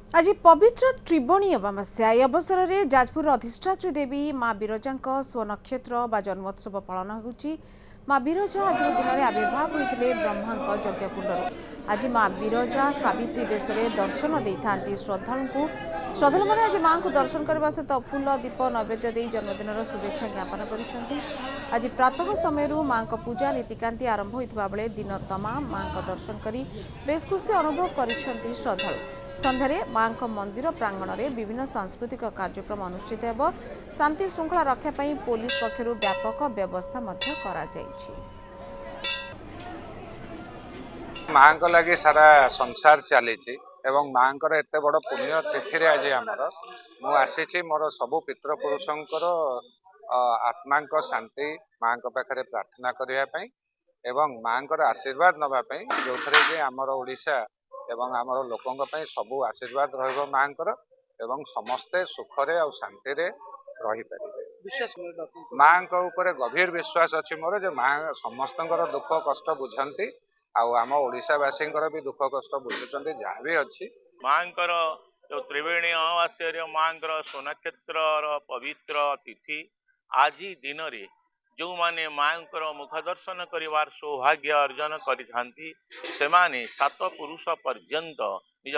आज पवित्र त्रिवेणी अमावस्या ए अवसर में जाजपुर अधिष्ठात्री देवी माँ विरजा स्वनक्षत्र बा जन्मोत्सव पालन होगी। माँ विरजा आज दिन में आविर्भाव होते ब्रह्मा यज्ञकुंड। आज माँ विरजा सावित्री बेश दर्शन दे था श्रद्धा मैंने आज माँ को दर्शन करने सहित फूल दीप नैवेद्य दे जन्मदिन शुभेच्छा ज्ञापन कर। आज प्रातः समय माँ को पूजा नीतिकांति आरंभ होता बेले दिन तमाम माँ को दर्शन कर बेस खुशी अनुभव कर श्रद्धा। सन्धारे माँ मंदिर प्रांगण में विभिन्न सांस्कृतिक कार्यक्रम अनुष्ठित हो। शांति श्रृंखला रक्षापी पुलिस पक्षर व्यापक व्यवस्था माँ को लगी सारा संसार चली एवं माँ एत बड़ पुण्य तिथि आज आमर मुझे मोर सबु पितृपुरुषंकर आत्मा शांति माँ पाखे प्रार्थना करने एवं माँ आशीर्वाद नापी जो थे कि आमर ओडिशा एवं आमर लोकों सबू आशीर्वाद रहिबो माँकर एवं समस्ते सुखरे और शांति रे रही पारे। माँ ऊपर गभीर विश्वास अच्छी मोर जे माँ समस्त दुख कष्ट बुझंती आम ओडिशावासी भी दुख कष्ट बुझुंट जहाँ भी अच्छी माँ जो त्रिवेणी अमावास्या माँ स्वनक्षत्र पवित्र तिथि आज दिन रे जो माने माँ मुख दर्शन करिवार सौभाग्य अर्जन करिथांती सेमाने सात पुरुष पर्यंत निज